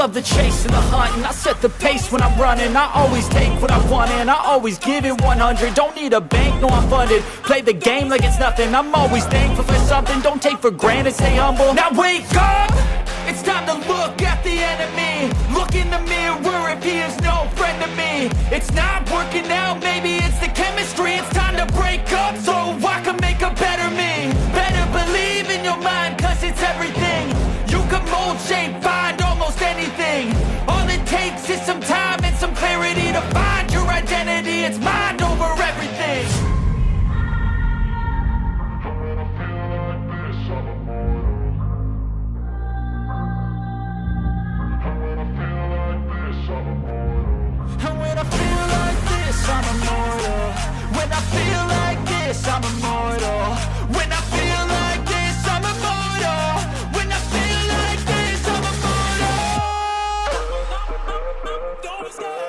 love the chase and the hunt, and I set the pace when I'm running. I always take what I want and I always give it 100. Don't need a bank, no I'm funded. Play the game like it's nothing. I'm always thankful for something. Don't take for granted, stay humble. Now wake up! It's time to look at the enemy. Look in the mirror if he is no friend to me. It's not working out, maybe it's the chemistry. It's time to break up so I can make a better me. Better believe in your mind, cause it's everything. You can mold, shape, find almost anything. All it takes is some time and some clarity to find your identity. It's mind over everything. And when I feel like this, I'm immortal. When I feel like this, I'm immortal. When I feel like this, I'm immortal. When I feel like this, I'm immortal. Don't stop.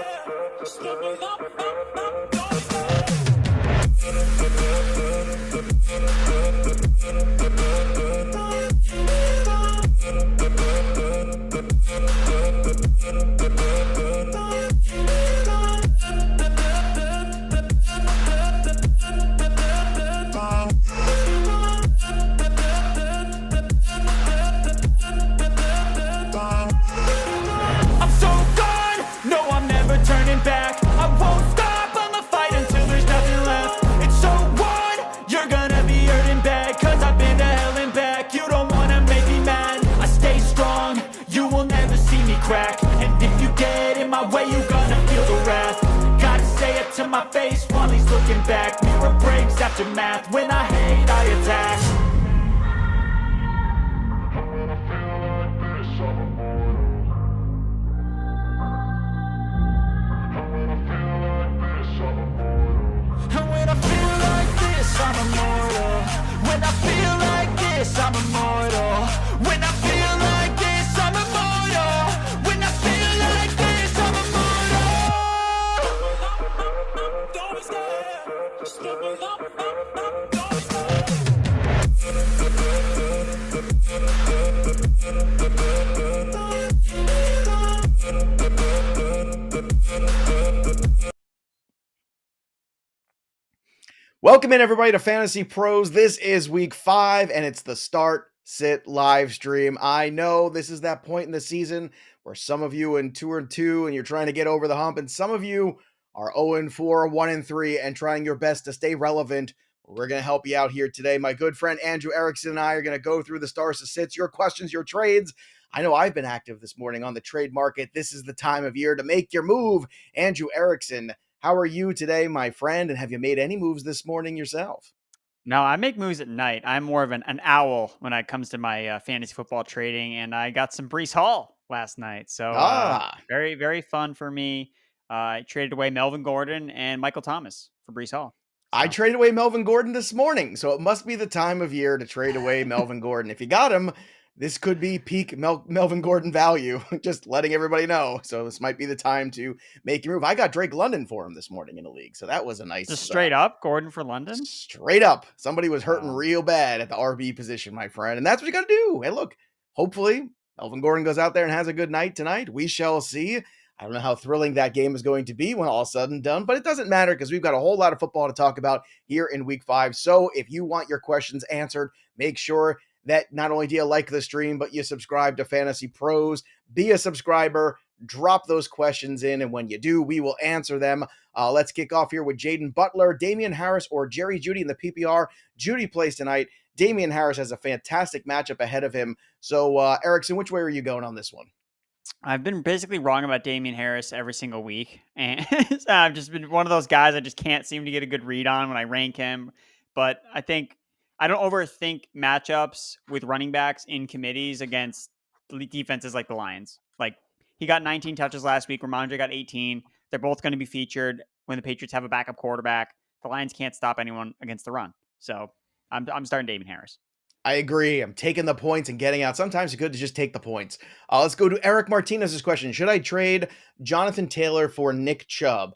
To my face while he's looking back. Mirror breaks after math. When I hate, I attack. When I feel like this, I'm immortal. When I feel like this, I'm immortal. When I feel like this, I'm immortal. When I feel like this, I'm immortal. When I feel like this, I'm immortal. When I feel like this, I'm immortal. Welcome in, everybody, to Fantasy Pros. This is week 5, and it's the Start Sit live stream. I know this is that point in the season where some of you in 2-2 and you're trying to get over the hump, and some of you are 0-4, 1-3, and trying your best to stay relevant. We're going to help you out here today. My good friend Andrew Erickson and I are going to go through the Stars to Sits, your questions, your trades. I know I've been active this morning on the trade market. This is the time of year to make your move. Andrew Erickson, how are you today, my friend? And have you made any moves this morning yourself? No, I make moves at night. I'm more of an owl when it comes to my fantasy football trading, and I got some Breece Hall last night. So very, very fun for me. I traded away Melvin Gordon and Michael Thomas for Breece Hall. So. I traded away Melvin Gordon this morning, so it must be the time of year to trade away Melvin Gordon. If you got him, this could be peak Melvin Gordon value, just letting everybody know. So this might be the time to make your move. I got Drake London for him this morning in the league, so that was a nice... Just straight up, Gordon for London? Straight up. Somebody was hurting real bad at the RB position, my friend, and that's what you got to do. Hey, look, hopefully Melvin Gordon goes out there and has a good night tonight. We shall see. I don't know how thrilling that game is going to be when all is said and done, but it doesn't matter because we've got a whole lot of football to talk about here in week 5. So if you want your questions answered, make sure that not only do you like the stream, but you subscribe to Fantasy Pros. Be a subscriber, drop those questions in, and when you do, we will answer them. Let's kick off here with Jaden Butler, Dameon Harris, or Jerry Jeudy in the PPR. Jeudy plays tonight. Dameon Harris has a fantastic matchup ahead of him. So, Erickson, which way are you going on this one? I've been basically wrong about Dameon Harris every single week. And I've just been one of those guys I just can't seem to get a good read on when I rank him. But I think I don't overthink matchups with running backs in committees against defenses like the Lions. Like, he got 19 touches last week. Rhamondre got 18. They're both going to be featured when the Patriots have a backup quarterback. The Lions can't stop anyone against the run. So I'm starting Dameon Harris. I agree. I'm taking the points and getting out. Sometimes it's good to just take the points. Let's go to Eric Martinez's question. Should I trade Jonathan Taylor for Nick Chubb?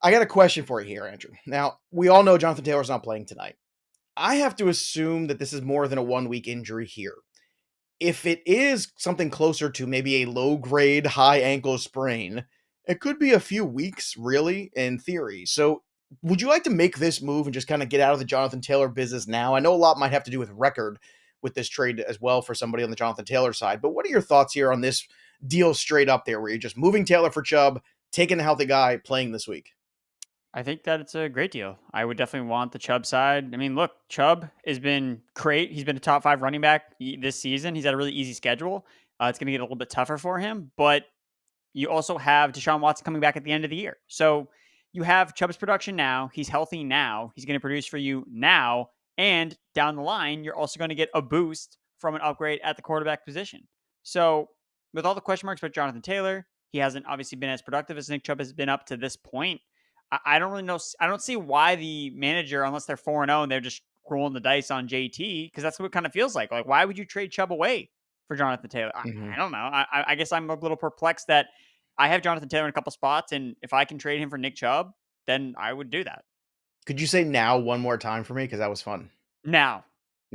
I got a question for you here, Andrew. Now, we all know Jonathan Taylor's not playing tonight. I have to assume that this is more than a 1-week injury here. if it is something closer to maybe a low grade, high ankle sprain, it could be a few weeks, really, in theory. So, would you like to make this move and just kind of get out of the Jonathan Taylor business now? I know a lot might have to do with record with this trade as well for somebody on the Jonathan Taylor side, but what are your thoughts here on this deal straight up there where you're just moving Taylor for Chubb, taking a healthy guy, playing this week? I think that it's a great deal. I would definitely want the Chubb side. I mean, look, Chubb has been great. He's been a top 5 running back this season. He's had a really easy schedule. It's going to get a little bit tougher for him, but you also have Deshaun Watson coming back at the end of the year. So you have Chubb's production now. He's healthy now. He's going to produce for you now. And down the line, you're also going to get a boost from an upgrade at the quarterback position. So with all the question marks about Jonathan Taylor, he hasn't obviously been as productive as Nick Chubb has been up to this point. I don't really know. I don't see why the manager, unless they're 4-0 and they're just rolling the dice on JT, because that's what it kind of feels like. Like, why would you trade Chubb away for Jonathan Taylor? I don't know. I guess I'm a little perplexed that I have Jonathan Taylor in a couple spots, and if I can trade him for Nick Chubb, then I would do that. Could you say now one more time for me? Because that was fun. Now,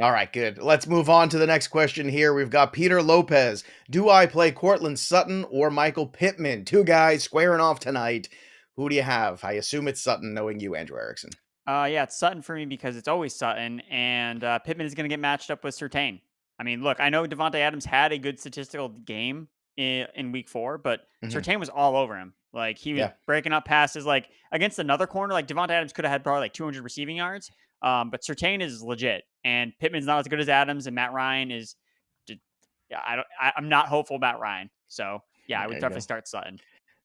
All right, good. Let's move on to the next question here. We've got Peter Lopez. Do I play Courtland Sutton or Michael Pittman? Two guys squaring off tonight. Who do you have? I assume it's Sutton, knowing you, Andrew Erickson. yeah, it's Sutton for me because it's always Sutton, and Pittman is going to get matched up with Surtain. I mean, look, I know Devontae Adams had a good statistical game in week 4, but Surtain was all over him. Like, he was breaking up passes. Like, against another corner, like Devontae Adams could have had probably like 200 receiving yards. But Surtain is legit, and Pittman's not as good as Adams, and Matt Ryan is. I'm not hopeful about Ryan. So yeah, I would definitely start Sutton.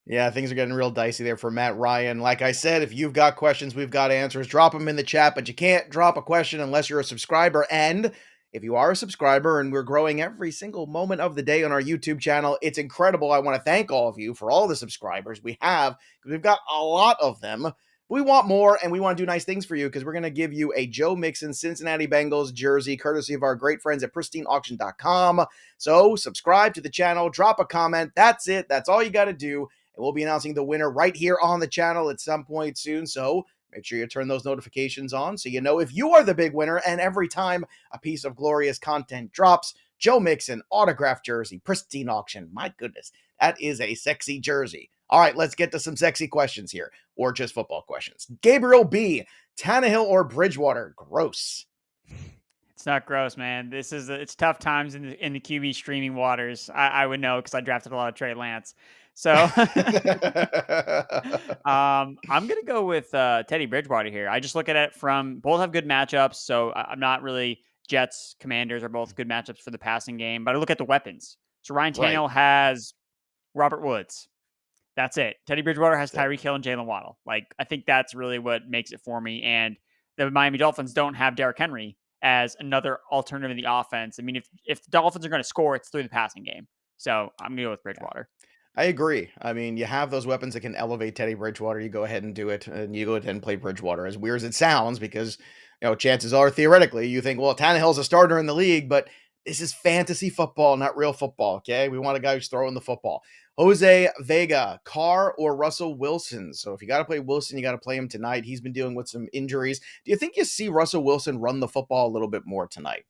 Yeah, things are getting real dicey there for Matt Ryan. Like I said, if you've got questions, we've got answers. Drop them in the chat, but you can't drop a question unless you're a subscriber. And if you are a subscriber, and we're growing every single moment of the day on our YouTube channel, it's incredible. I want to thank all of you for all the subscribers we have, because we've got a lot of them. We want more, and we want to do nice things for you, because we're going to give you a Joe Mixon Cincinnati Bengals jersey, courtesy of our great friends at pristineauction.com. So subscribe to the channel, drop a comment. That's it. That's all you got to do. And we'll be announcing the winner right here on the channel at some point soon. So make sure you turn those notifications on so you know if you are the big winner. And every time a piece of glorious content drops, Joe Mixon autographed jersey, pristine auction. My goodness, that is a sexy jersey. All right, let's get to some sexy questions here, or just football questions. Gabriel B, Tannehill or Bridgewater? Gross. It's not gross, man. It's tough times in the QB streaming waters. I would know because I drafted a lot of Trey Lance. So I'm gonna go with Teddy Bridgewater here. I just look at it from both have good matchups, so I'm not really Jets, Commanders are both good matchups for the passing game, but I look at the weapons. So Ryan Tannehill has Robert Woods. That's it. Teddy Bridgewater has Tyreek Hill and Jalen Waddle. Like, I think that's really what makes it for me. And the Miami Dolphins don't have Derrick Henry as another alternative in the offense. I mean, if the Dolphins are going to score, it's through the passing game. So I'm going to go with Bridgewater. I agree. I mean, you have those weapons that can elevate Teddy Bridgewater. You go ahead and do it, and you go ahead and play Bridgewater. As weird as it sounds, because, you know, chances are, theoretically, you think, well, Tannehill's a starter in the league, but this is fantasy football, not real football, okay? We want a guy who's throwing the football. Jose Vega, Carr or Russell Wilson? So if you got to play Wilson, you got to play him tonight. He's been dealing with some injuries. Do you think you see Russell Wilson run the football a little bit more tonight?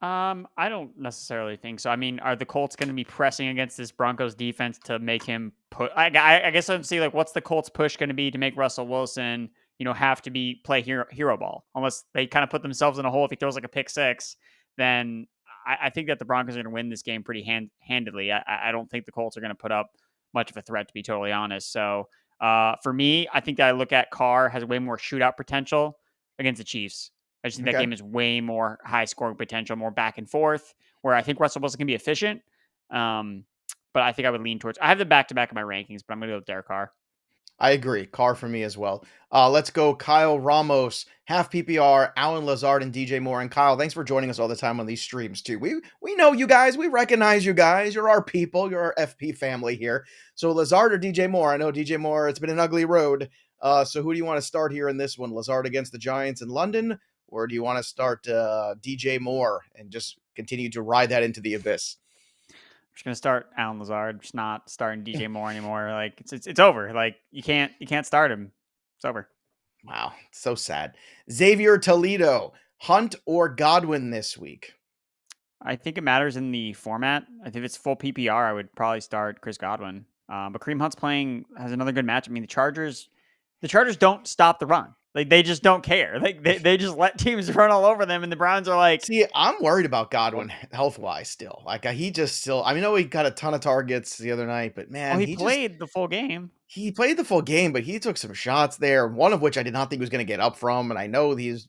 I don't necessarily think so. I mean, are the Colts going to be pressing against this Broncos defense to make him put? I guess I don't see, like, what's the Colts push going to be to make Russell Wilson, have to play hero ball, unless they kind of put themselves in a hole. If he throws like a pick six, then I think that the Broncos are going to win this game pretty handedly. I don't think the Colts are going to put up much of a threat, to be totally honest. So for me, I think that I look at Carr has way more shootout potential against the Chiefs. I just think that game is way more high scoring potential, more back and forth, where I think Russell Wilson can be efficient. But I think I would lean towards, I have the back-to-back in my rankings, but I'm going to go with Derek Carr. I agree. Carr for me as well. Let's go Kyle Ramos, half PPR, Alan Lazard, and DJ Moore. And Kyle, thanks for joining us all the time on these streams too. We know you guys. We recognize you guys. You're our people. You're our FP family here. So Lazard or DJ Moore? I know DJ Moore, it's been an ugly road. So who do you want to start here in this one? Lazard against the Giants in London? Or do you want to start DJ Moore and just continue to ride that into the abyss? I'm just gonna start Alan Lazard. Just not starting DJ Moore anymore. Like it's over. Like you can't start him. It's over. Wow, so sad. Xavier Toledo, Hunt or Godwin this week? I think it matters in the format. I think if it's full PPR, I would probably start Chris Godwin. But Kareem Hunt's has another good match. I mean, the Chargers don't stop the run. Like they just don't care. Like they just let teams run all over them, and the Browns are like, See, I'm worried about Godwin health wise still. Like he just still. I mean, I know he got a ton of targets the other night, but man, he played the full game. He played the full game, but he took some shots there. One of which I did not think he was going to get up from, and I know he's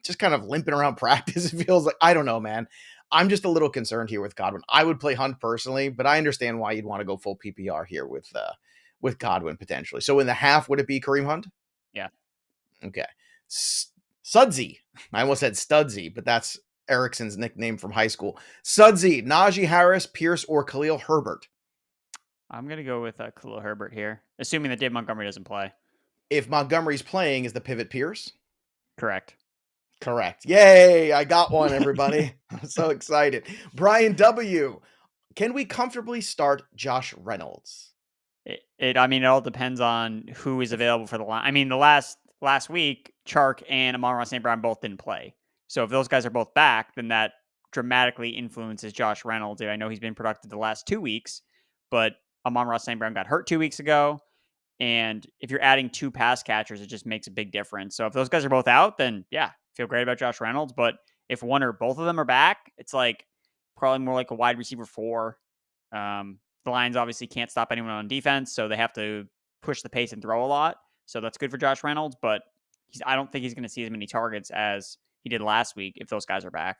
just kind of limping around practice. It feels like I don't know, man. I'm just a little concerned here with Godwin. I would play Hunt personally, but I understand why you'd want to go full PPR here with Godwin potentially. So in the half, would it be Kareem Hunt? Yeah. Okay. Sudsy. I almost said Studsy, but that's Erickson's nickname from high school. Sudsy, Najee Harris, Pierce, or Khalil Herbert. I'm going to go with Khalil Herbert here, assuming that Dave Montgomery doesn't play. If Montgomery's playing, is the pivot Pierce? Correct. Yay, I got one, everybody. I'm so excited. Brian W., can we comfortably start Josh Reynolds? It all depends on who is available for the line. I mean, the last week, Chark and Amon-Ra St Brown both didn't play. So if those guys are both back, then that dramatically influences Josh Reynolds. I know he's been productive the last 2 weeks, but Amon-Ra St Brown got hurt 2 weeks ago. And if you're adding 2 pass catchers, it just makes a big difference. So if those guys are both out, then yeah, feel great about Josh Reynolds. But if one or both of them are back, it's like probably more like a wide receiver 4. The Lions obviously can't stop anyone on defense, so they have to push the pace and throw a lot. So that's good for Josh Reynolds, but I don't think he's going to see as many targets as he did last week if those guys are back.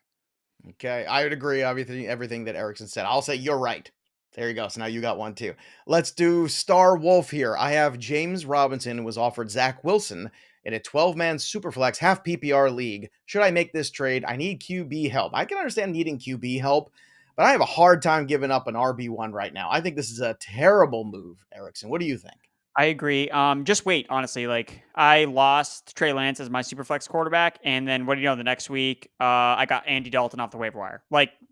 Okay, I would agree everything that Erickson said. I'll say you're right. There you go. So now you got one too. Let's do Star Wolf here. I have James Robinson, who was offered Zach Wilson in a 12-man Superflex half PPR league. Should I make this trade? I need QB help. I can understand needing QB help, but I have a hard time giving up an RB1 right now. I think this is a terrible move, Erickson. What do you think? I agree. Just wait, honestly. Like, I lost Trey Lance as my Superflex quarterback, and then what do you know? The next week, I got Andy Dalton off the waiver wire.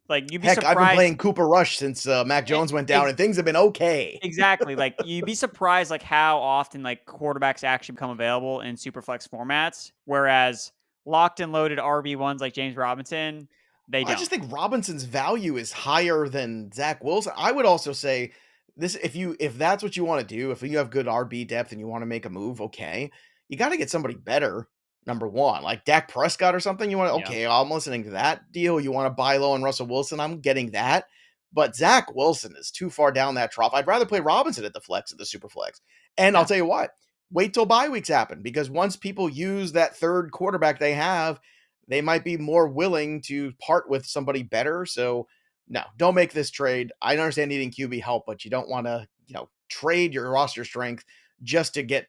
Like you'd be surprised. I've been playing Cooper Rush since Mac Jones went down, and things have been okay. Exactly. Like, you'd be surprised, like how often like quarterbacks actually become available in Superflex formats, whereas locked and loaded RB1s like James Robinson, they don't. I just think Robinson's value is higher than Zach Wilson. I would also say this: if that's what you want to do, if you have good RB depth and you want to make a move, okay, you got to get somebody better. Number one, like Dak Prescott or something. You want to, okay, I'm listening to that deal. You want to buy low on Russell Wilson? I'm getting that. But Zach Wilson is too far down that trough. I'd rather play Robinson at the flex, at the super flex. And I'll tell you what, wait till bye weeks happen, because once people use that third quarterback they have, they might be more willing to part with somebody better. So no, don't make this trade. I understand needing QB help, but you don't want to, trade your roster strength just to get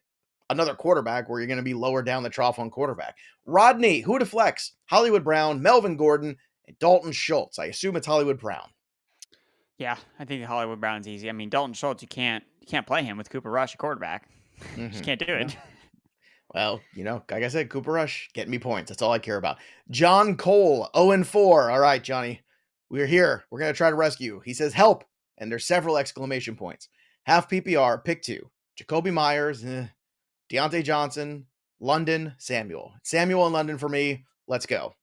another quarterback where you're going to be lower down the trough on quarterback. Rodney, who to flex? Hollywood Brown, Melvin Gordon, and Dalton Schultz. I assume it's Hollywood Brown. Yeah, I think Hollywood Brown's easy. I mean, Dalton Schultz, you can't play him with Cooper Rush, a quarterback. You just can't do it. Well, like I said, Cooper Rush, getting me points. That's all I care about. John Cole, 0-4. All right, Johnny, we're here. We're going to try to rescue you. He says, help. And there's several exclamation points. Half PPR, pick 2. Jacoby Myers, Diontae Johnson, London, Samuel. Samuel and London for me. Let's go.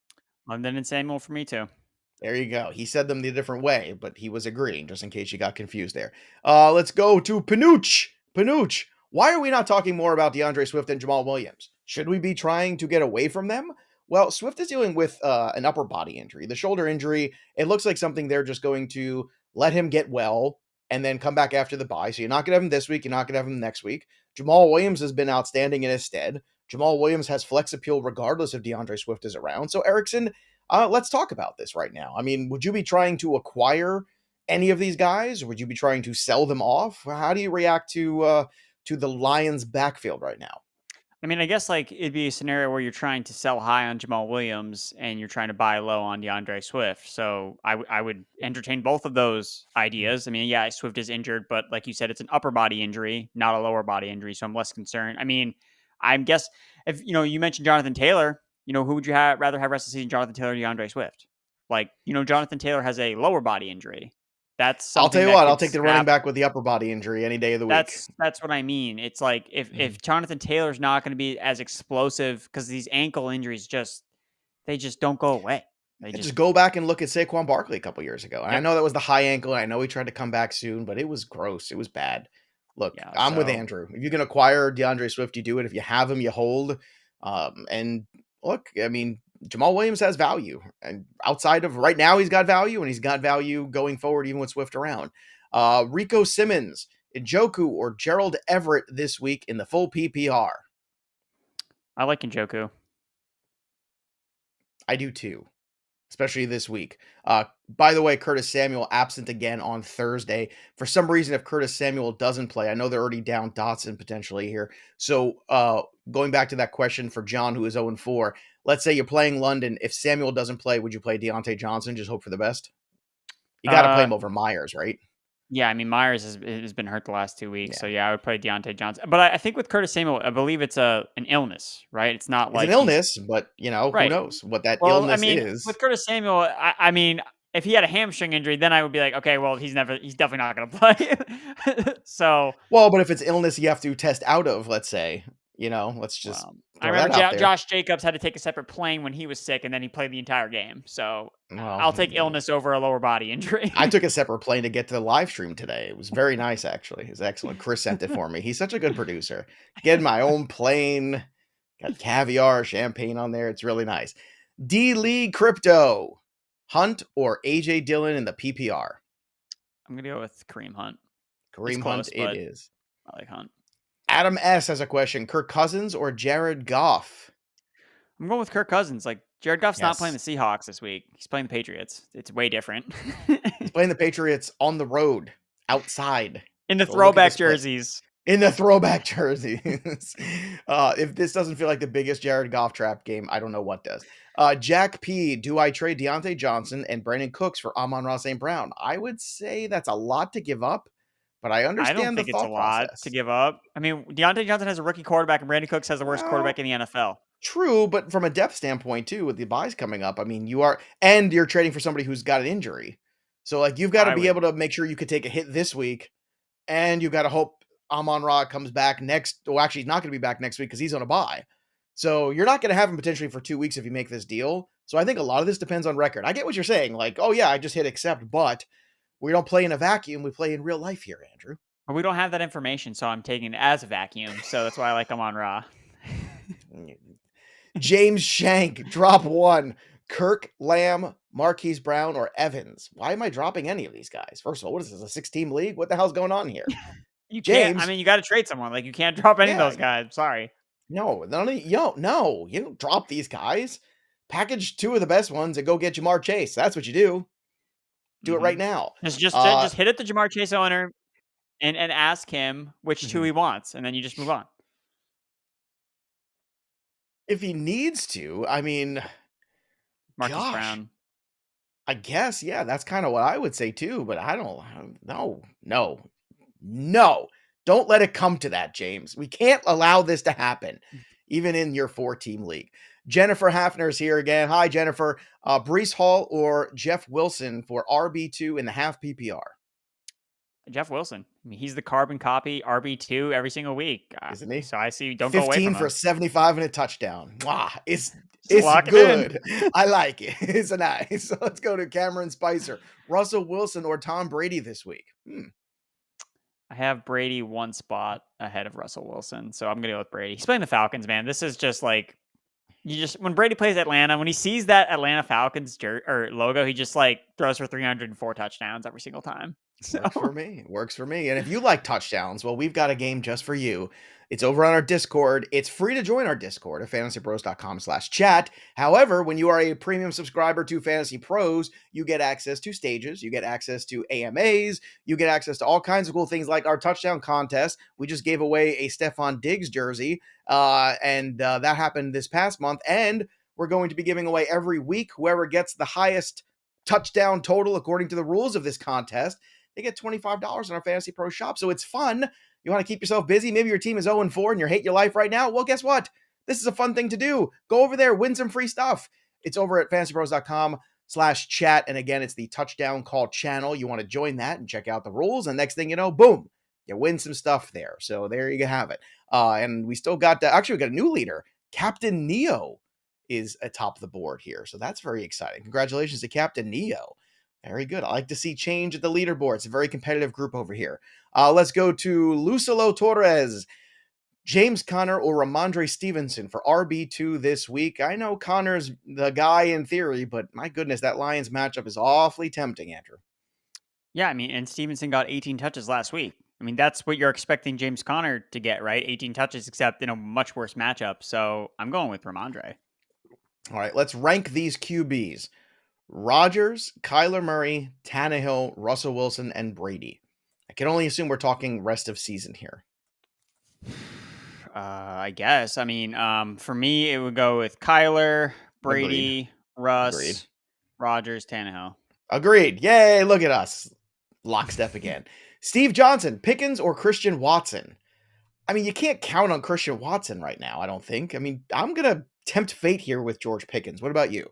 London and Samuel for me too. There you go. He said them the different way, but he was agreeing, just in case you got confused there. Let's go to Panuch. Panuch, why are we not talking more about DeAndre Swift and Jamaal Williams? Should we be trying to get away from them? Well, Swift is dealing with an upper body injury. The shoulder injury, it looks like something they're just going to let him get well and then come back after the bye. So you're not going to have him this week. You're not going to have him next week. Jamaal Williams has been outstanding in his stead. Jamaal Williams has flex appeal regardless if DeAndre Swift is around. So Erickson, let's talk about this right now. I mean, would you be trying to acquire any of these guys? Or would you be trying to sell them off? How do you react to the Lions backfield right now? I mean, I guess it'd be a scenario where you're trying to sell high on Jamaal Williams and you're trying to buy low on DeAndre Swift. So I would entertain both of those ideas. I mean, yeah, Swift is injured, but like you said, it's an upper body injury, not a lower body injury. So I'm less concerned. I mean, I guess if, you mentioned Jonathan Taylor, who would you rather have rest of the season, Jonathan Taylor or DeAndre Swift? Jonathan Taylor has a lower body injury. I'll tell you what, I'll take the running back with the upper body injury any day of the week. That's what I mean. It's like if Jonathan Taylor's not going to be as explosive, because these ankle injuries they just don't go away. They And just, just go back and look at Saquon Barkley a couple years ago. And I yep, know that was the high ankle. And I know he tried to come back soon, but it was gross. It was bad. Look, yeah. I'm with So Andrew. If you can acquire DeAndre Swift, you do it. If you have him, you hold. And look, I mean, Jamaal Williams has value. And outside of right now, he's got value, and he's got value going forward, even with Swift around. Rico Simmons, Njoku, or Gerald Everett this week in the full PPR. I like Njoku. I do too, especially this week. By the way, Curtis Samuel absent again on Thursday. For some reason, if Curtis Samuel doesn't play, I know they're already down Dotson potentially here. So going back to that question for John, who is 0-4, let's say you're playing London. If Samuel doesn't play, would you play Diontae Johnson? Just hope for the best. You got to play him over Myers, right? Yeah, I mean, Myers has been hurt the last 2 weeks. Yeah. So, yeah, I would play Diontae Johnson. But I think with Curtis Samuel, I believe it's an illness, right? It's not It's like an illness, but, who right. knows what that Well, I illness mean, is. with Curtis Samuel, I mean, if he had a hamstring injury, then I would be like, okay, well, he's definitely not going to play. So, Well, but if it's illness you have to test out of, let's say, let's just well, I throw remember that out there. Josh Jacobs had to take a separate plane when he was sick, and then he played the entire game. So, Well, I'll take illness over a lower body injury. I took a separate plane to get to the live stream today. It was very nice, actually. It was excellent. Chris sent it for me. He's such a good producer. Getting my own plane, got caviar, champagne on there. It's really nice. D-League Crypto, Hunt or AJ Dillon in the PPR? I'm going to go with Kareem Hunt. Kareem close, Hunt it is. I like Hunt. Adam S. has a question. Kirk Cousins or Jared Goff? I'm going with Kirk Cousins. Like, Jared Goff's not Yes. playing the Seahawks this week. He's playing the Patriots. It's way different. He's playing the Patriots on the road, outside. In the So look at throwback this play. jerseys. In the throwback jerseys. If this doesn't feel like the biggest Jared Goff trap game, I don't know what does. Jack P, do I trade Diontae Johnson and Brandon Cooks for Amon-Ra St. Brown? I would say that's a lot to give up, but I I understand don't think the it's a thought lot process. to give up. I mean, Diontae Johnson has a rookie quarterback, and Brandon Cooks has the worst Well, quarterback in the NFL. True, but from a depth standpoint too, with the buys coming up, I mean, you're trading for somebody who's got an injury. So like you've got to be able to make sure you could take a hit this week, and you got to hope Amon-Ra comes back next. Well, actually, he's not going to be back next week because he's on a bye. So you're not going to have him potentially for 2 weeks if you make this deal. So I think a lot of this depends on record. I get what you're saying. Like, oh yeah, I just hit accept, but we don't play in a vacuum. We play in real life here, Andrew. But we don't have that information, so I'm taking it as a vacuum. So that's why I like Amon-Ra. James Shank, drop one. Kirk, Lamb, Marquise Brown, or Evans. Why am I dropping any of these guys? First of all, what is this, a 6-team league? What the hell's going on here? You can't. James. I mean, you got to trade someone. Like, you can't drop any of Yeah. those guys. Sorry. No, no, you don't drop these guys. Package 2 of the best ones and go get Jamar Chase. That's what you do. Do it right now. Just hit it the Jamar Chase owner and ask him which two he wants, and then you just move on. If he needs to, I mean, Marquise gosh, Brown. I guess, yeah, that's kind of what I would say too, but I don't, no. Don't let it come to that, James. We can't allow this to happen, even in your 4-team league. Jennifer Hafner's here again. Hi, Jennifer. Breece Hall or Jeff Wilson for RB2 in the half PPR? Jeff Wilson. I mean, he's the carbon copy RB2 every single week. Isn't he? So I see. Don't go away 15 from for him. 75 and a touchdown. Wow, it's lock it good. I like it. It's nice. So let's go to Cameron Spicer. Russell Wilson or Tom Brady this week? I have Brady one spot ahead of Russell Wilson, so I'm going to go with Brady. He's playing the Falcons, man. This is just like, when Brady plays Atlanta, when he sees that Atlanta Falcons logo, he just like throws for 304 touchdowns every single time. So. Works for me. And if you like touchdowns, well, we've got a game just for you. It's over on our Discord. It's free to join our Discord at fantasybros.com/chat. However, when you are a premium subscriber to Fantasy Pros, you get access to stages, you get access to AMAs, you get access to all kinds of cool things like our touchdown contest. We just gave away a Stephon Diggs jersey, and that happened this past month. And we're going to be giving away every week. Whoever gets the highest touchdown total according to the rules of this contest, they get $25 on our Fantasy Pro shop. So it's fun. You want to keep yourself busy? Maybe your team is 0-4 and you hate your life right now. Well, guess what? This is a fun thing to do. Go over there, win some free stuff. It's over at fantasybros.com/chat. And again, it's the touchdown call channel. You want to join that and check out the rules. And next thing you know, boom, you win some stuff there. So there you have it. And we still got, we got a new leader, Captain Neo is atop the board here. So that's very exciting. Congratulations to Captain Neo. Very good. I like to see change at the leaderboard. It's a very competitive group over here. Let's go to Lucilo Torres, James Conner, or Rhamondre Stevenson for RB2 this week. I know Conner's the guy in theory, but my goodness, that Lions matchup is awfully tempting, Andrew. Yeah, I mean, and Stevenson got 18 touches last week. I mean, that's what you're expecting James Conner to get, right? 18 touches, except in a much worse matchup. So I'm going with Rhamondre. All right, let's rank these QBs. Rodgers, Kyler Murray, Tannehill, Russell Wilson, and Brady. I can only assume we're talking rest of season here. I guess. I mean, for me, it would go with Kyler, Brady, Agreed. Russ, Agreed. Rodgers, Tannehill. Agreed. Yay, look at us. Lockstep again. Steve Johnson, Pickens, or Christian Watson? I mean, you can't count on Christian Watson right now, I don't think. I mean, I'm going to tempt fate here with George Pickens. What about you?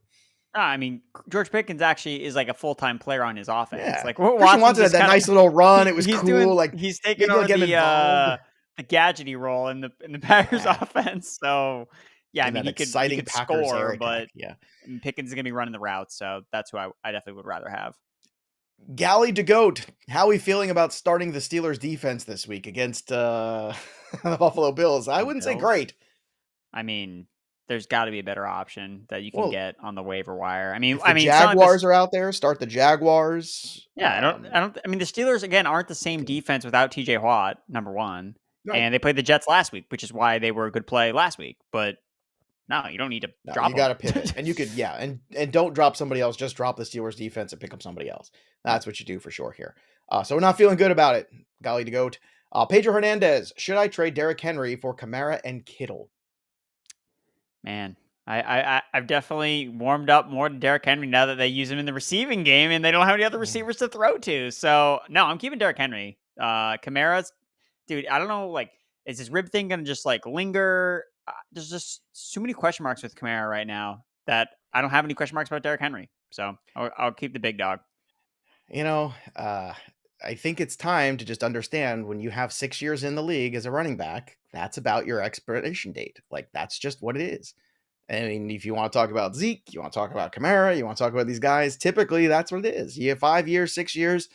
I mean, George Pickens actually is like a full-time player on his offense. Yeah. Like Christian Watson had that nice little run. It was cool. He's taking over the gadgety role in the Packers offense. So yeah, I mean, he could Packers score, but yeah, Pickens is gonna be running the routes, so that's who I definitely would rather have. Gally DeGoat, how are we feeling about starting the Steelers defense this week against the Buffalo Bills? I wouldn't say great. I mean, there's got to be a better option that you can get on the waiver wire. I mean, Jaguars are out there. Start the Jaguars. Yeah, I mean, the Steelers again aren't the same defense without TJ Watt, number one, and they played the Jets last week, which is why they were a good play last week. But no, you don't need to drop. You got to pivot, and you could, and don't drop somebody else. Just drop the Steelers defense and pick up somebody else. That's what you do for sure here. So we're not feeling good about it. Golly to goat. Pedro Hernandez. Should I trade Derrick Henry for Kamara and Kittle? Man, I've definitely warmed up more to Derrick Henry now that they use him in the receiving game and they don't have any other receivers to throw to. So no, I'm keeping Derrick Henry. Kamara's, dude, I don't know, like, is his rib thing gonna just like linger? There's just so many question marks with Kamara right now that I don't have any question marks about Derrick Henry. So I'll keep the big dog. I think it's time to just understand when you have 6 years in the league as a running back, that's about your expiration date. Like, that's just what it is. I mean, if you want to talk about Zeke, you want to talk about Kamara, you want to talk about these guys, typically that's what it is. You have 5 years, 6 years.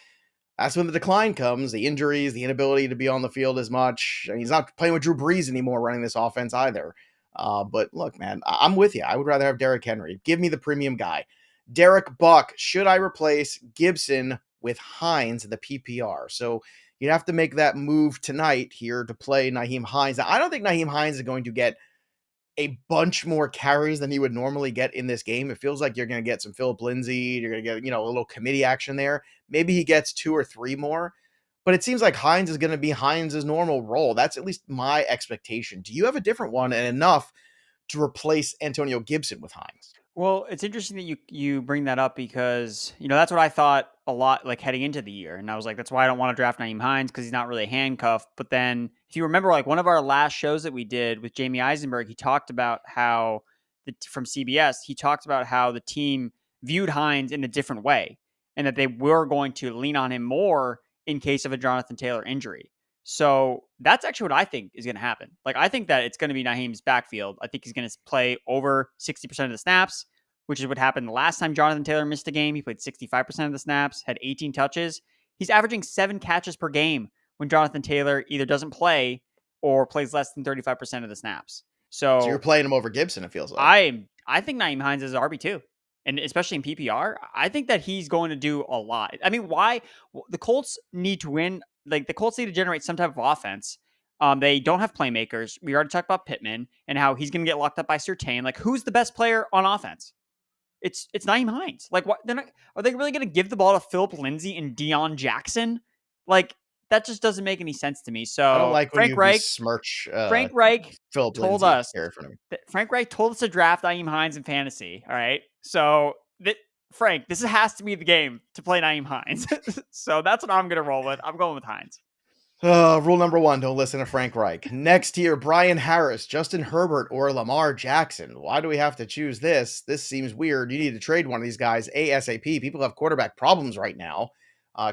That's when the decline comes, the injuries, the inability to be on the field as much. I mean, he's not playing with Drew Brees anymore running this offense either. But look, man, I'm with you. I would rather have Derrick Henry. Give me the premium guy. Derek Buck, should I replace Gibson with Hines in the PPR? So you'd have to make that move tonight here to play Nyheim Hines. Now, I don't think Nyheim Hines is going to get a bunch more carries than he would normally get in this game. It feels like you're going to get some Philip Lindsay. You're going to get, a little committee action there. Maybe he gets 2 or 3 more, but it seems like Hines is going to be Hines' normal role. That's at least my expectation. Do you have a different one and enough to replace Antonio Gibson with Hines? Well, it's interesting that you bring that up because, that's what I thought a lot, like, heading into the year. And I was like, that's why I don't want to draft Nyheim Hines, because he's not really handcuffed. But then if you remember, like, one of our last shows that we did with Jamie Eisenberg, he talked about how, from CBS, he talked about how the team viewed Hines in a different way and that they were going to lean on him more in case of a Jonathan Taylor injury. So that's actually what I think is going to happen. Like, I think that it's going to be Naheem's backfield. I think he's going to play over 60% of the snaps, which is what happened the last time Jonathan Taylor missed a game. He played 65% of the snaps, had 18 touches. He's averaging 7 catches per game when Jonathan Taylor either doesn't play or plays less than 35% of the snaps. So you're playing him over Gibson, it feels like. I think Nyheim Hines is RB2. And especially in PPR, I think that he's going to do a lot. I mean, why? The Colts need to win. Like, the Colts need to generate some type of offense. They don't have playmakers. We already talked about Pittman and how he's going to get locked up by Surtain. Like, who's the best player on offense? It's Nyheim Hines. Like, what? Are they really going to give the ball to Philip Lindsay and Deion Jackson? Like, that just doesn't make any sense to me. So I don't like Frank Reich smirch. Frank Reich Philip told Lindsay us. Frank Reich told us to draft Nyheim Hines in fantasy. All right, so Frank, this has to be the game to play Nyheim Hines. So that's what I'm going to roll with. I'm going with Hines. Rule number 1, don't listen to Frank Reich. Next here, Brian Harris, Justin Herbert, or Lamar Jackson. Why do we have to choose this? This seems weird. You need to trade one of these guys ASAP. People have quarterback problems right now.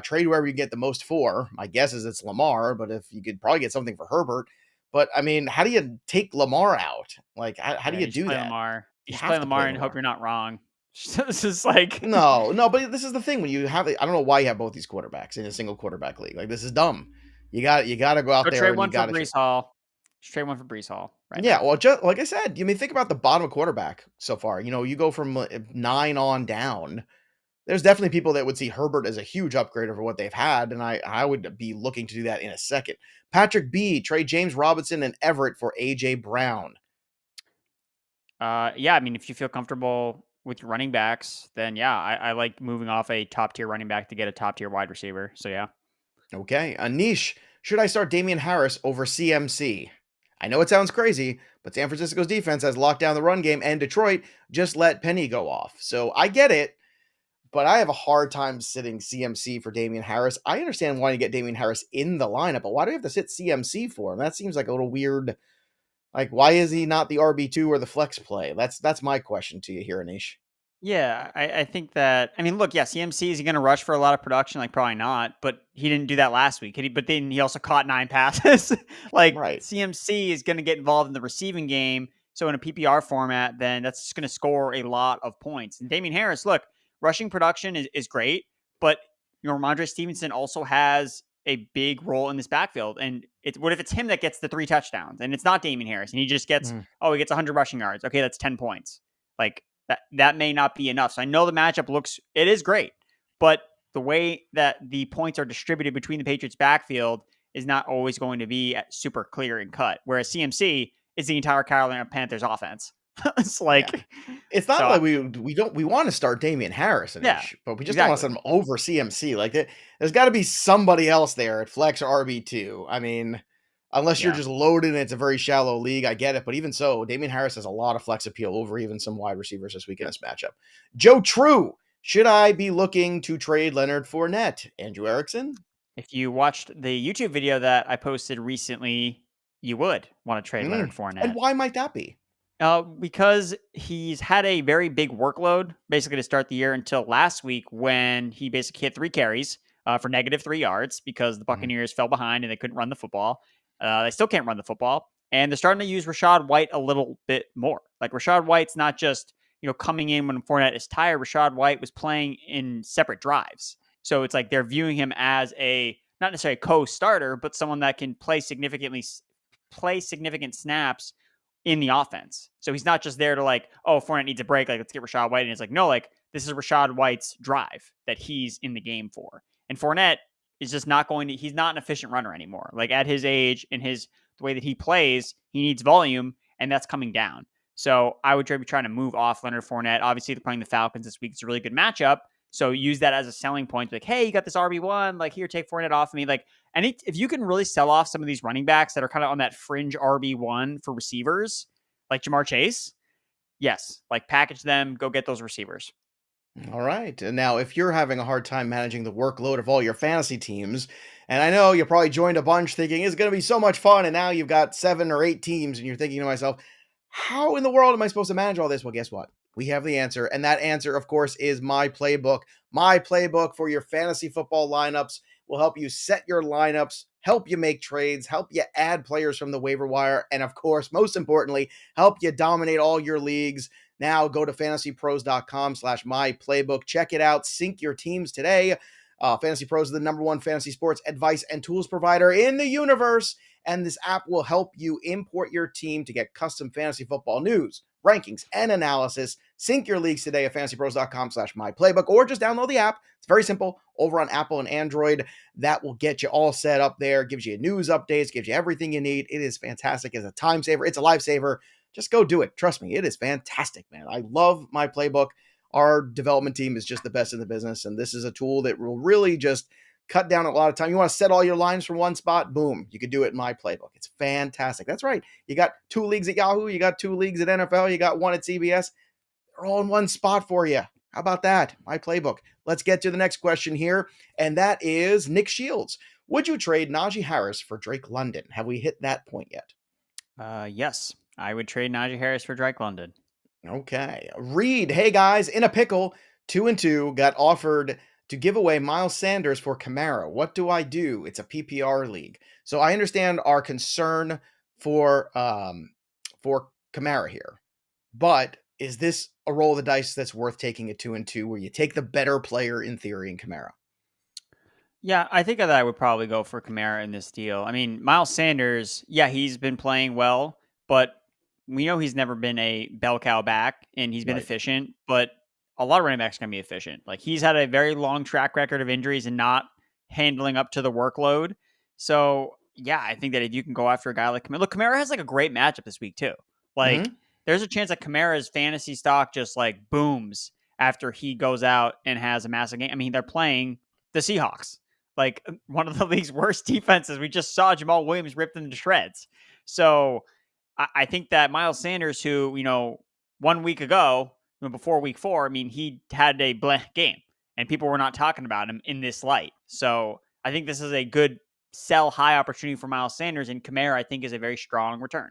Trade wherever you get the most for. My guess is it's Lamar, but if you could probably get something for Herbert. But, I mean, how do you take Lamar out? Like, how do you do that? Lamar. You You just play have to play Lamar and hope Lamar. you're not wrong. It's just like No, but this is the thing when you have. I don't know why you have both these quarterbacks in a single quarterback league. Like this is dumb. You got to go out go there trade and you one for got to. Breece Hall. Just trade one for Breece Hall right Yeah, now. well, just like I said, think about the bottom of quarterback so far. You go from 9 on down. There's definitely people that would see Herbert as a huge upgrade over what they've had, and I would be looking to do that in a second. Patrick B, trade James Robinson and Everett for AJ Brown. Yeah, I mean, if you feel comfortable with your running backs, then yeah, I like moving off a top tier running back to get a top tier wide receiver. So yeah. Okay, Anish, should I start Dameon Harris over CMC? I know it sounds crazy, but San Francisco's defense has locked down the run game, and Detroit just let Penny go off. So I get it, but I have a hard time sitting CMC for Dameon Harris. I understand why you get Dameon Harris in the lineup, but why do we have to sit CMC for him? That seems like a little weird. Like, why is he not the RB2 or the flex play? That's my question to you here, Anish. Yeah, I think that. I mean, look, yeah, CMC is he going to rush for a lot of production? Like, probably not. But he didn't do that last week. But then he also caught 9 passes. Like Right. CMC is going to get involved in the receiving game. So in a PPR format, then that's just going to score a lot of points. And Dameon Harris, look, rushing production is great, but Rhamondre Stevenson also has a big role in this backfield. And what if it's him that gets the 3 touchdowns and it's not Dameon Harris and he just gets he gets 100 rushing yards? Okay, that's 10 points. Like. That may not be enough. So I know the matchup it is great, but the way that the points are distributed between the Patriots backfield is not always going to be super clear and cut. Whereas CMC is the entire Carolina Panthers offense. It's like, it's not like we want to start Dameon Harris, but we just don't want to send him over CMC. Like there's got to be somebody else there at flex or RB2. I mean, unless you're just loaded and it's a very shallow league, I get it. But even so, Dameon Harris has a lot of flex appeal over even some wide receivers this week in this matchup. Joe True, should I be looking to trade Leonard Fournette? Andrew Erickson? If you watched the YouTube video that I posted recently, you would want to trade Leonard Fournette. And why might that be? Because he's had a very big workload basically to start the year until last week when he basically hit 3 carries for -3 yards because the Buccaneers fell behind and they couldn't run the football. They still can't run the football. And they're starting to use Rachaad White a little bit more. Like Rachaad White's not just, coming in when Fournette is tired. Rachaad White was playing in separate drives. So it's like they're viewing him as not necessarily a co-starter, but someone that can play significant snaps in the offense. So he's not just there to Fournette needs a break. Like, let's get Rachaad White. And it's like, no, this is Rachaad White's drive that he's in the game for. And Fournette is just he's not an efficient runner anymore. Like at his age and the way that he plays, he needs volume and that's coming down. So I would be trying to move off Leonard Fournette. Obviously they're playing the Falcons this week. It's a really good matchup. So use that as a selling point. Like, hey, you got this RB1, like here, take Fournette off of me. Like, and if you can really sell off some of these running backs that are kind of on that fringe RB1 for receivers, like Jamar Chase, yes, like package them, go get those receivers. All right. And now, if you're having a hard time managing the workload of all your fantasy teams, and I know you probably joined a bunch thinking it's going to be so much fun, and now you've got 7 or 8 teams, and you're thinking to myself, how in the world am I supposed to manage all this? Well, guess what? We have the answer. And that answer, of course, is My Playbook. My Playbook for your fantasy football lineups will help you set your lineups, help you make trades, help you add players from the waiver wire, and of course, most importantly, help you dominate all your leagues. Now go to fantasypros.com/myplaybook. Check it out. Sync your teams today. Fantasy Pros is the #1 fantasy sports advice and tools provider in the universe. And this app will help you import your team to get custom fantasy football news, rankings, and analysis. Sync your leagues today at fantasypros.com/myplaybook, or just download the app. It's very simple over on Apple and Android. That will get you all set up there, gives you news updates, gives you everything you need. It is fantastic. It's a time saver. It's a lifesaver. Just go do it. Trust me, it is fantastic, man. I love My Playbook. Our development team is just the best in the business, and this is a tool that will really just cut down a lot of time. You want to set all your lines from one spot? Boom. You can do it in My Playbook. It's fantastic. That's right. You got 2 leagues at Yahoo. You got 2 leagues at NFL. You got 1 at CBS. They're all in one spot for you. How about that? My Playbook. Let's get to the next question here, and that is Nick Shields. Would you trade Najee Harris for Drake London? Have we hit that point yet? Yes. I would trade Najee Harris for Drake London. Okay. Reed, hey guys, in a pickle, 2-2, got offered to give away Miles Sanders for Kamara. What do I do? It's a PPR league. So I understand our concern for Kamara here, but is this a roll of the dice that's worth taking at 2-2, where you take the better player in theory in Kamara? Yeah, I think that I would probably go for Kamara in this deal. I mean, Miles Sanders, yeah, he's been playing well, but we know he's never been a bell cow back, and he's been Right. efficient, but a lot of running backs can be efficient. Like, he's had a very long track record of injuries and not handling up to the workload. So, yeah, I think that if you can go after a guy like Kamara, look, Kamara has like a great matchup this week too. Like, Mhm. there's a chance that Kamara's fantasy stock just like booms after he goes out and has a massive game. I mean, they're playing the Seahawks, like one of the league's worst defenses. We just saw Jamaal Williams rip them to shreds. So I think that Miles Sanders, who, 1 week ago, before week 4, I mean, he had a blank game and people were not talking about him in this light. So I think this is a good sell high opportunity for Miles Sanders, and Kamara, I think, is a very strong return.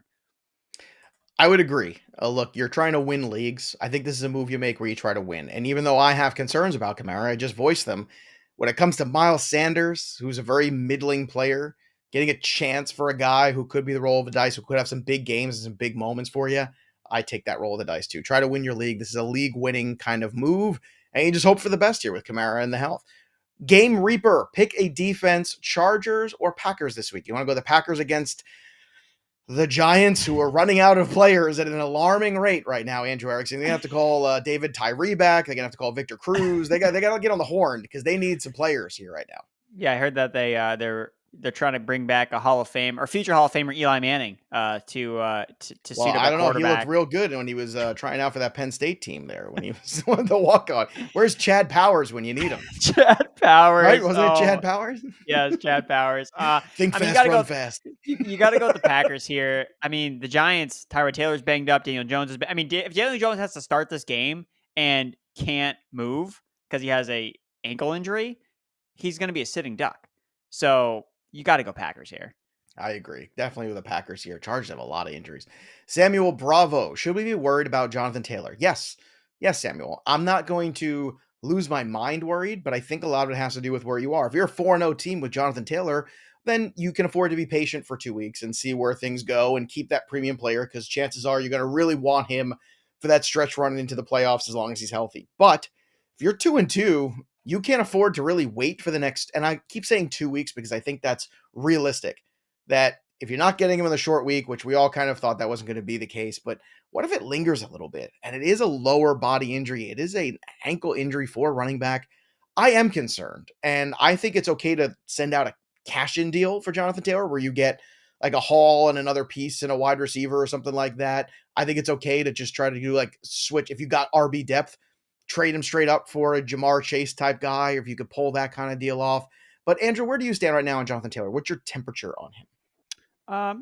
I would agree. Look, you're trying to win leagues. I think this is a move you make where you try to win. And even though I have concerns about Kamara, I just voiced them. When it comes to Miles Sanders, who's a very middling player, getting a chance for a guy who could be the roll of the dice, who could have some big games and some big moments for you, I take that roll of the dice too. Try to win your league. This is a league-winning kind of move, and you just hope for the best here with Kamara and the health. Game Reaper, pick a defense, Chargers or Packers this week. You want to go the Packers against the Giants, who are running out of players at an alarming rate right now, Andrew Erickson. They have to call David Tyree back. They're going to have to call Victor Cruz. They got to get on the horn because they need some players here right now. Yeah, I heard that they're trying to bring back a Hall of Fame or future Hall of Famer Eli Manning to suit up I don't know. He quarterback. looked real good when he was trying out for that Penn State team there when he was the walk-on. Where's Chad Powers when you need him? Chad Powers, Right? Wasn't it Chad Powers? Yeah, it's Chad Powers. Think I mean, fast, run fast. You got to go with the Packers here. I mean, the Giants, Tyrod Taylor's banged up. Daniel Jones is. I mean, if Daniel Jones has to start this game and can't move because he has a ankle injury, he's going to be a sitting duck. So you got to go Packers here. I agree. Definitely with the Packers here. Chargers have a lot of injuries. Samuel Bravo. Should we be worried about Jonathan Taylor? Yes. Yes, Samuel. I'm not going to lose my mind worried, but I think a lot of it has to do with where you are. If you're a 4-0 team with Jonathan Taylor, then you can afford to be patient for 2 weeks and see where things go and keep that premium player, because chances are you're going to really want him for that stretch running into the playoffs as long as he's healthy. But if you're 2-2, you can't afford to really wait for the next, and I keep saying 2 weeks because I think that's realistic, that if you're not getting him in the short week, which we all kind of thought that wasn't going to be the case, but what if it lingers a little bit and it is a lower body injury? It is an ankle injury for running back. I am concerned, and I think it's okay to send out a cash-in deal for Jonathan Taylor where you get like a haul and another piece and a wide receiver or something like that. I think it's okay to just try to do like switch. If you got RB depth, trade him straight up for a Jamar Chase type guy, or if you could pull that kind of deal off. But Andrew, where do you stand right now on Jonathan Taylor? What's your temperature on him?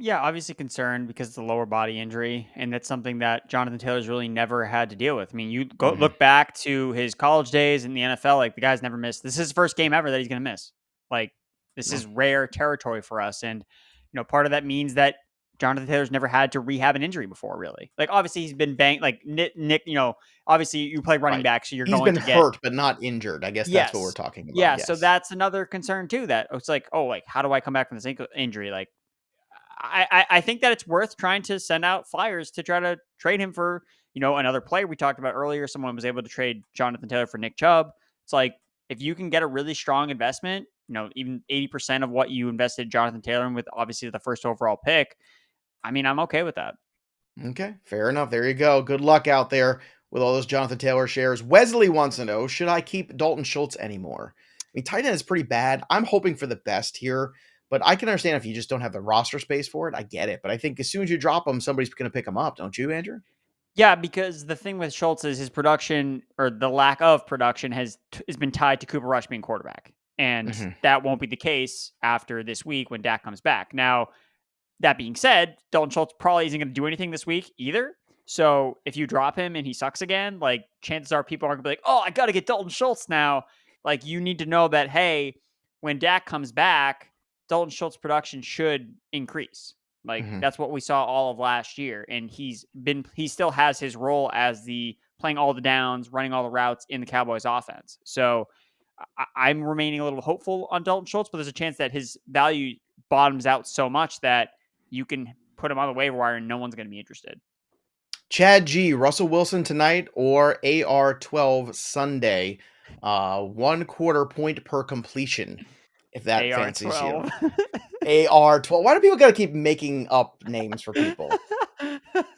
Yeah, obviously concerned because it's a lower body injury, and that's something that Jonathan Taylor's really never had to deal with. I mean, you go look back to his college days in the NFL, like the guy's never missed. This is his first game ever that he's going to miss. Like, this is rare territory for us, and part of that means that Jonathan Taylor's never had to rehab an injury before, really. Like, obviously he's been banged. Like Nick, obviously you play running back, so you're He's going been to get hurt, but not injured. I guess that's what we're talking about. Yeah, yes. So that's another concern too. That it's like, oh, like how do I come back from this ankle injury? Like, I think that it's worth trying to send out flyers to try to trade him for, another player we talked about earlier. Someone was able to trade Jonathan Taylor for Nick Chubb. It's like, if you can get a really strong investment, even 80% of what you invested Jonathan Taylor in with obviously the first overall pick, I mean, I'm okay with that. Okay, fair enough. There you go. Good luck out there with all those Jonathan Taylor shares. Wesley wants to know, should I keep Dalton Schultz anymore? I mean, tight end is pretty bad. I'm hoping for the best here, but I can understand if you just don't have the roster space for it. I get it. But I think as soon as you drop him, somebody's going to pick him up. Don't you, Andrew? Yeah, because the thing with Schultz is his production, or the lack of production, has been tied to Cooper Rush being quarterback. And that won't be the case after this week when Dak comes back. Now, that being said, Dalton Schultz probably isn't going to do anything this week either. So if you drop him and he sucks again, like, chances are people aren't going to be like, oh, I got to get Dalton Schultz now. Like, you need to know that, hey, when Dak comes back, Dalton Schultz production should increase. Like, that's what we saw all of last year. And he still has his role as the playing all the downs, running all the routes in the Cowboys offense. So I'm remaining a little hopeful on Dalton Schultz, but there's a chance that his value bottoms out so much that you can put him on the waiver wire and no one's going to be interested. Chad G, Russell Wilson tonight or AR-12 Sunday. 1/4 point per completion, if that fancies you. AR-12. AR-12. Why do people got to keep making up names for people?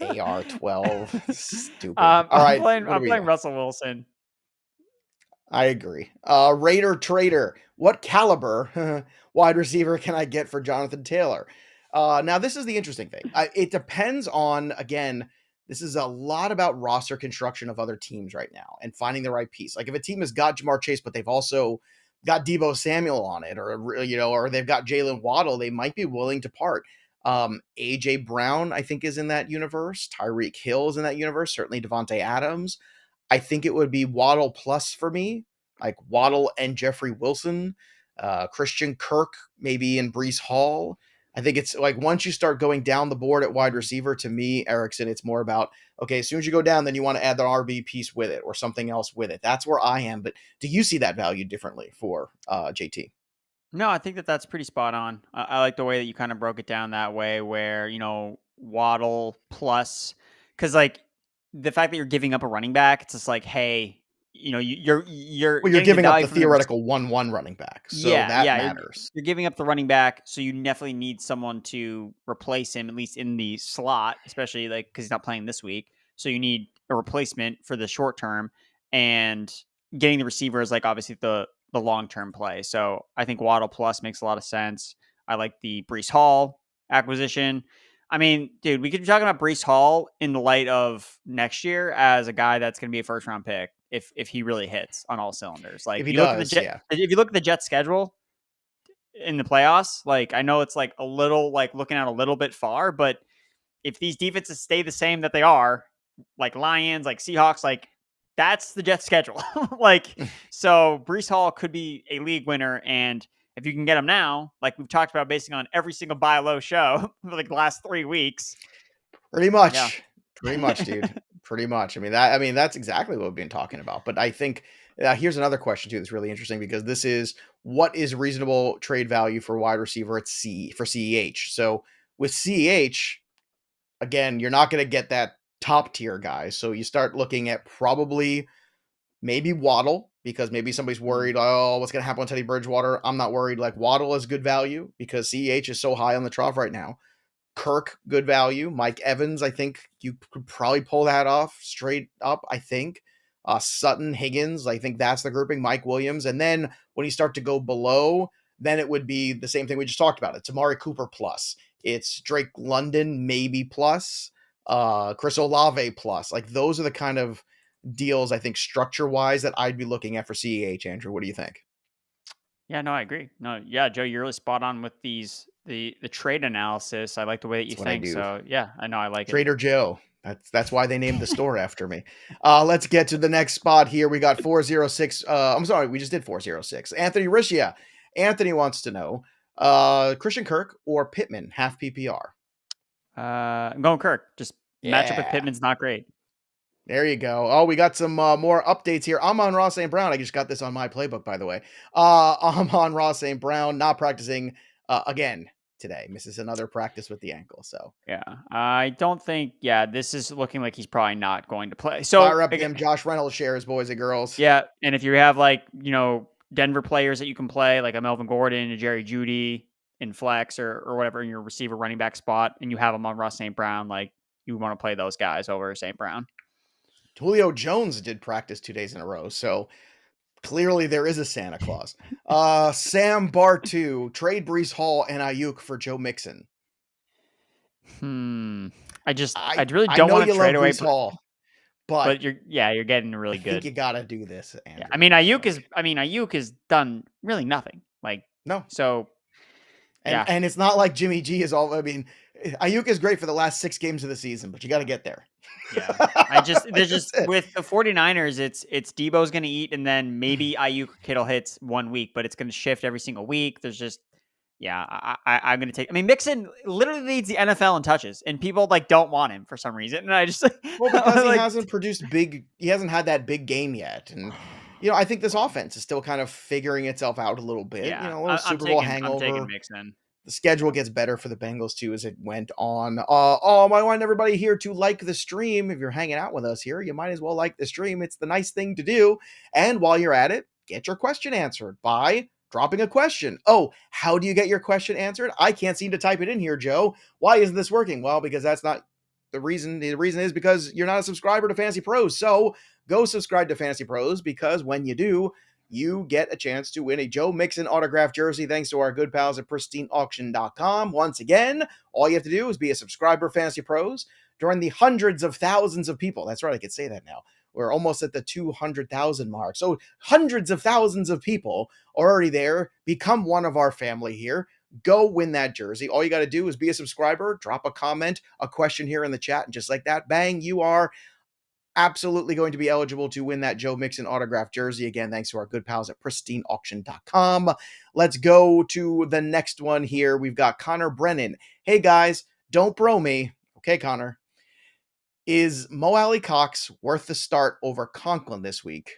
AR-12. Stupid. All right. I'm What do we playing got? Russell Wilson. I agree. Raider Trader. What caliber wide receiver can I get for Jonathan Taylor? Now, this is the interesting thing. It depends on, again, this is a lot about roster construction of other teams right now and finding the right piece. Like if a team has got Jamar Chase, but they've also got Deebo Samuel on it, or they've got Jalen Waddle, they might be willing to part. AJ Brown, I think, is in that universe. Tyreek Hill is in that universe. Certainly Devontae Adams. I think it would be Waddle plus for me, like Waddle and Jeffrey Wilson, Christian Kirk, maybe in Breece Hall. I think it's like once you start going down the board at wide receiver, to me, Erickson, it's more about, okay, as soon as you go down, then you want to add the RB piece with it or something else with it. That's where I am. But do you see that value differently for JT? No, I think that's pretty spot on. I like the way that you kind of broke it down that way where, Waddle plus, because like the fact that you're giving up a running back, it's just like, hey, you're Well, you're giving up the theoretical 1-1 running back. So that matters. You're giving up the running back. So you definitely need someone to replace him, at least in the slot, especially like because he's not playing this week. So you need a replacement for the short term, and getting the receiver is like obviously the long-term play. So I think Waddle plus makes a lot of sense. I like the Breece Hall acquisition. I mean, dude, we could be talking about Breece Hall in the light of next year as a guy that's going to be a first-round pick if he really hits on all cylinders. Like if he does, if you look at the Jets schedule in the playoffs, like I know it's like a little like looking out a little bit far, but if these defenses stay the same that they are, like Lions, like Seahawks, like that's the Jets schedule. So Breece Hall could be a league winner. And if you can get him now, like we've talked about basing on every single buy low show for like the last 3 weeks. Pretty much, dude. Pretty much. I mean, that's exactly what we've been talking about. But I think here's another question too that's really interesting, because this is what is reasonable trade value for wide receiver at for CEH. So with CEH, again, you're not going to get that top tier guy. So you start looking at probably maybe Waddle, because maybe somebody's worried, oh, what's going to happen with Teddy Bridgewater? I'm not worried. Like Waddle is good value because CEH is so high on the trough right now. Kirk, good value. Mike Evans, I think you could probably pull that off straight up, I think. Sutton, Higgins, I think that's the grouping. Mike Williams. And then when you start to go below, then it would be the same thing we just talked about. It's Amari Cooper plus. It's Drake London maybe plus. Chris Olave plus. Like those are the kind of deals, I think, structure-wise that I'd be looking at for CEH. Andrew, what do you think? Yeah, no, I agree. No, yeah, Joe, you're really spot on with the trade analysis. I like the way that you think. So yeah, I know I like Trader Joe. That's why they named the store after me. Let's get to the next spot here. We got 406. I'm sorry, we just did 406. Anthony Riccia. Anthony wants to know Christian Kirk or Pittman, half PPR. I'm going Kirk. Just matchup with Pittman's not great. There you go. Oh, we got some more updates here. Amon-Ra St Brown. I just got this on my playbook, by the way. Amon-Ra St Brown not practicing again today. Misses another practice with the ankle. So yeah, I don't think. Yeah, this is looking like he's probably not going to play. So fire up them Josh Reynolds shares, boys and girls. Yeah, and if you have like Denver players that you can play, like a Melvin Gordon, a Jerry Jeudy in flex or whatever in your receiver running back spot, and you have Amon-Ra St Brown, like you want to play those guys over St Brown. Julio Jones did practice 2 days in a row, so clearly there is a Santa Claus. Sam Bartu, trade Breece Hall and Ayuk for Joe Mixon. I really don't want to trade away Breece Hall, but you're getting really good. I think you got to do this, Andrew. Yeah, Ayuk has done really nothing. Like no, so and it's not like Jimmy G is all. I mean, Ayuk is great for the last 6 games of the season, but you got to get there. Yeah. With the 49ers, it's Debo's going to eat, and then maybe Ayuk Kittle hits 1 week, but it's going to shift every single week. There's just, I'm going to take, Mixon literally leads the NFL in touches, and people like don't want him for some reason. And I just, because he hasn't produced he hasn't had that big game yet. And, I think this offense is still kind of figuring itself out a little bit. Yeah. A little Super Bowl hangover. I'm taking Mixon. The schedule gets better for the Bengals too as it went on. I want everybody here to like the stream. If you're hanging out with us here, you might as well like the stream. It's the nice thing to do. And while you're at it, get your question answered by dropping a question. Oh, how do you get your question answered? I can't seem to type it in here, Joe. Why isn't this working? Well, because that's not the reason. The reason is because you're not a subscriber to Fantasy Pros. So go subscribe to Fantasy Pros, because when you do, you get a chance to win a Joe Mixon autographed jersey thanks to our good pals at pristineauction.com. Once again, all you have to do is be a subscriber Fantasy Pros. Join the hundreds of thousands of people. That's right, I could say that now. We're almost at the 200,000 mark. So hundreds of thousands of people are already there. Become one of our family here. Go win that jersey. All you got to do is be a subscriber, drop a comment, a question here in the chat, and just like that, bang, you are absolutely going to be eligible to win that Joe Mixon autographed jersey. Again, thanks to our good pals at pristineauction.com. Let's go to the next one here. We've got Connor Brennan. Hey guys, don't bro me. Okay, Connor. Is Mo Alley Cox worth the start over Conklin this week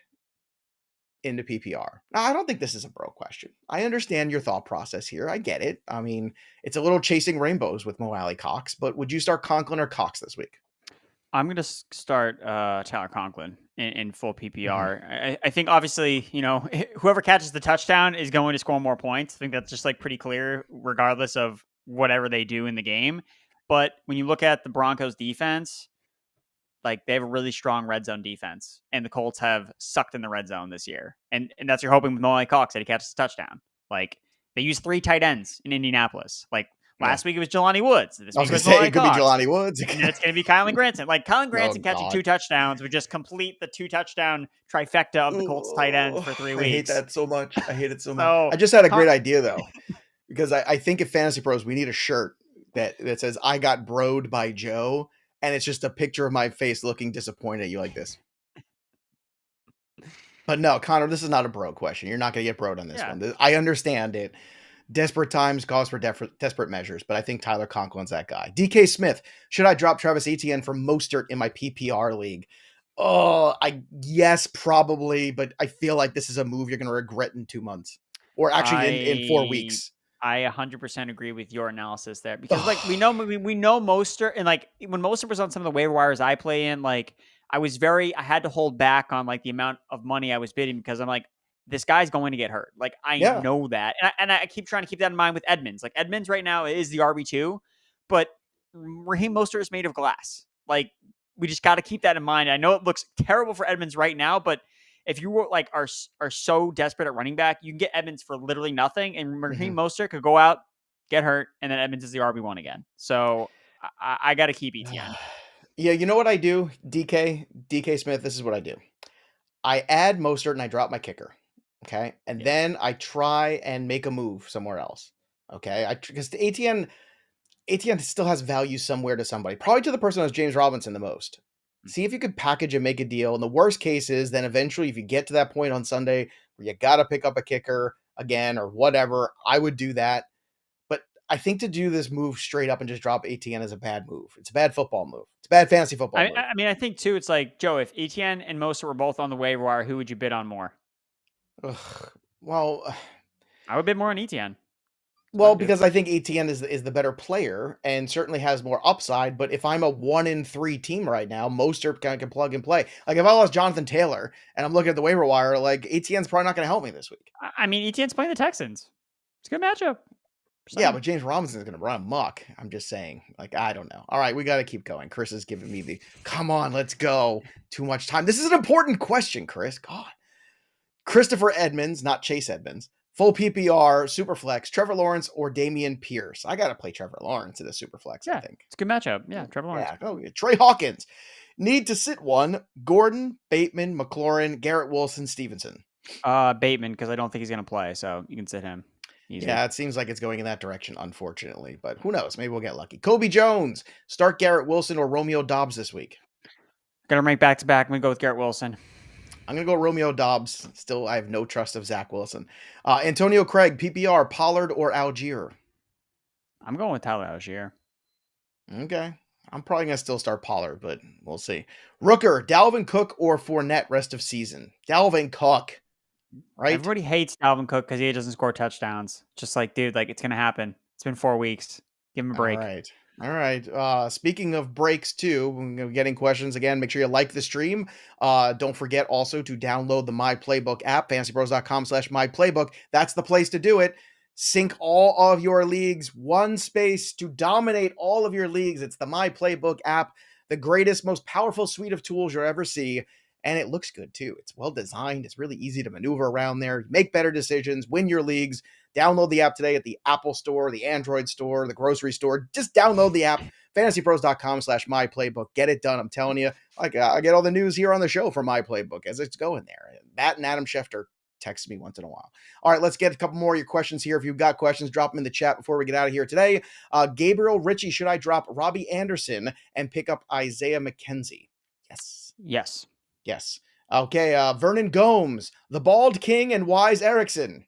into PPR? Now, I don't think this is a bro question. I understand your thought process here. I get it. I mean, it's a little chasing rainbows with Mo Alley Cox, but would you start Conklin or Cox this week? I'm going to start Tyler Conklin in full PPR. I think obviously, whoever catches the touchdown is going to score more points. I think that's just like pretty clear regardless of whatever they do in the game. But when you look at the Broncos defense, like they have a really strong red zone defense, and the Colts have sucked in the red zone this year. And that's you're hoping with Mo Cox that he catches a touchdown. Like they use 3 tight ends in Indianapolis. Like last week it was Jelani Woods. This I was week going to say Mo it could be Jelani Woods. And it's going to be Kylan Granson. Like Kylan Granson catching 2 touchdowns would just complete the 2 touchdown trifecta of the Colts tight ends for 3 weeks. I hate that so much. I hate it so much. I just had a great idea though, because I think at Fantasy Pros we need a shirt that says "I got broed by Joe," and it's just a picture of my face looking disappointed at you like this. But no, Connor, this is not a bro question. You're not going to get broed on this one. I understand it. Desperate times calls for desperate measures, but I think Tyler Conklin's that guy. DK Smith, should I drop Travis Etienne for Mostert in my PPR league? Oh, yes, probably, but I feel like this is a move you're going to regret in 2 months, or actually in 4 weeks. I 100% agree with your analysis there, because like we know Mostert, and like when Mostert was on some of the waiver wires I play in, like I had to hold back on like the amount of money I was bidding, because I'm like, this guy's going to get hurt. Like I know that. And I keep trying to keep that in mind with Edmonds. Like Edmonds right now is the RB2, but Raheem Mostert is made of glass. Like we just got to keep that in mind. I know it looks terrible for Edmonds right now, but if you were like are so desperate at running back, you can get Edmonds for literally nothing, and Raheem Mostert could go out, get hurt, and then Edmonds is the RB1 again. So I got to keep Etienne. Yeah, you know what I do, DK Smith? This is what I do. I add Mostert and I drop my kicker. Okay. And then I try and make a move somewhere else. Okay. Because Etienne still has value somewhere to somebody, probably to the person who has James Robinson the most. See if you could package and make a deal. And the worst case is then eventually, if you get to that point on Sunday where you got to pick up a kicker again or whatever, I would do that. But I think to do this move straight up and just drop Etienne is a bad move. It's a bad football move. It's a bad fantasy football move. I mean, I think too, it's like, Joe, if Etienne and Mostert were both on the waiver wire, who would you bid on more? Well, I would bid more on Etienne. Well, because I think Etienne is the better player and certainly has more upside. But if I'm a 1-3 team right now, Mostert can plug and play. Like if I lost Jonathan Taylor and I'm looking at the waiver wire, like Etienne's probably not going to help me this week. I mean, Etienne's playing the Texans. It's a good matchup. Yeah, but James Robinson is going to run amok. I'm just saying. Like, I don't know. All right, we got to keep going. Chris is giving me the, come on, let's go. Too much time. This is an important question, Chris. God. Christopher Edmonds, not Chase Edmonds. Full PPR, Superflex, Trevor Lawrence or Dameon Pierce. I got to play Trevor Lawrence in a Superflex, I think. It's a good matchup. Yeah, Trevor Lawrence. Yeah. Oh, Trey Hawkins. Need to sit one. Gordon, Bateman, McLaurin, Garrett Wilson, Stevenson. Bateman, because I don't think he's going to play, so you can sit him. Easy. Yeah, it seems like it's going in that direction, unfortunately. But who knows? Maybe we'll get lucky. Kobe Jones. Start Garrett Wilson or Romeo Dobbs this week. Got to rank back-to-back. I'm going to go with Garrett Wilson. I'm going to go Romeo Dobbs. Still, I have no trust of Zach Wilson. Antonio Craig, PPR, Pollard or Algier? I'm going with Tyler Algier. Okay. I'm probably going to still start Pollard, but we'll see. Rooker, Dalvin Cook or Fournette rest of season? Dalvin Cook, right? Everybody hates Dalvin Cook because he doesn't score touchdowns. Just like, dude, like it's going to happen. It's been 4 weeks. Give him a break. All right. Speaking of breaks too, we're getting questions again. Make sure you like the stream. Don't forget also to download the My Playbook app, fantasypros.com/myplaybook. That's the place to do it. Sync all of your leagues, one space to dominate all of your leagues. It's the My Playbook app, the greatest, most powerful suite of tools you'll ever see. And it looks good too. It's well designed. It's really easy to maneuver around there. Make better decisions, win your leagues. Download the app today at the Apple Store, the Android Store, the grocery store. Just download the app, fantasypros.com/myplaybook. Get it done. I'm telling you, I get all the news here on the show from My Playbook as it's going there. Matt and Adam Schefter text me once in a while. All right, let's get a couple more of your questions here. If you've got questions, drop them in the chat before we get out of here today. Gabriel Ritchie, should I drop Robbie Anderson and pick up Isaiah McKenzie? Yes. Okay, Vernon Gomes, the Bald King and Wise Erickson.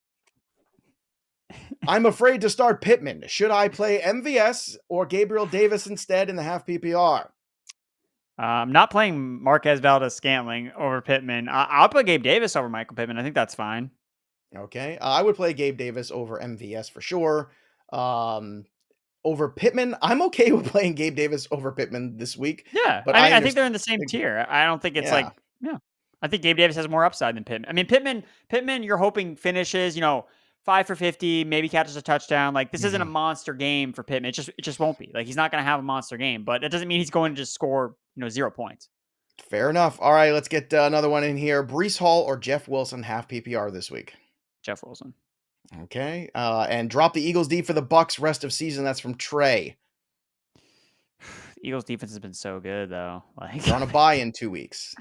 I'm afraid to start Pittman. Should I play MVS or Gabriel Davis instead in the half PPR? I'm not playing Marquez Valdes-Scantling over Pittman. I'll put Gabe Davis over Michael Pittman. I think that's fine. Okay, I would play Gabe Davis over MVS for sure. Over Pittman, I'm okay with playing Gabe Davis over Pittman this week. Yeah, but I think they're in the same tier. I don't think it's I think Gabe Davis has more upside than Pittman. I mean, Pittman, you're hoping finishes, 5 for 50, maybe catches a touchdown. Like this isn't a monster game for Pittman. It just won't be. Like he's not going to have a monster game, but it doesn't mean he's going to just score, 0 points. Fair enough. All right, let's get another one in here. Breece Hall or Jeff Wilson half PPR this week? Jeff Wilson. Okay. And drop the Eagles D for the Bucks rest of season. That's from Trey. The Eagles defense has been so good though. Like they're on a bye in 2 weeks.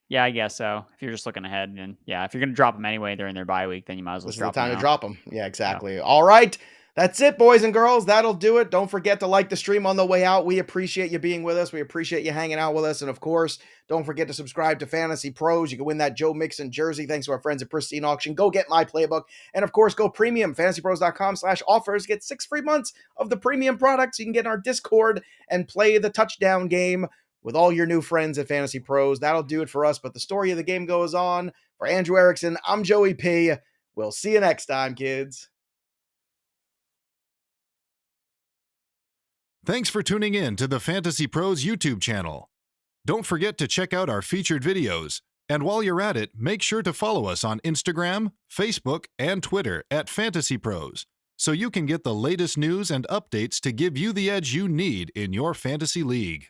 Yeah, I guess so. If you're just looking ahead, and if you're going to drop them anyway during their bye week, then you might as well drop them. This is the time to drop them. Yeah, exactly. Yeah. All right. That's it, boys and girls. That'll do it. Don't forget to like the stream on the way out. We appreciate you being with us. We appreciate you hanging out with us. And of course, don't forget to subscribe to Fantasy Pros. You can win that Joe Mixon jersey thanks to our friends at Pristine Auction. Go get My Playbook. And of course, go premium, fantasypros.com/offers. Get 6 free months of the premium products. You can get in our Discord and play the touchdown game with all your new friends at Fantasy Pros. That'll do it for us. But the story of the game goes on. For Andrew Erickson, I'm Joey P. We'll see you next time, kids. Thanks for tuning in to the Fantasy Pros YouTube channel. Don't forget to check out our featured videos. And while you're at it, make sure to follow us on Instagram, Facebook, and Twitter at Fantasy Pros, so you can get the latest news and updates to give you the edge you need in your fantasy league.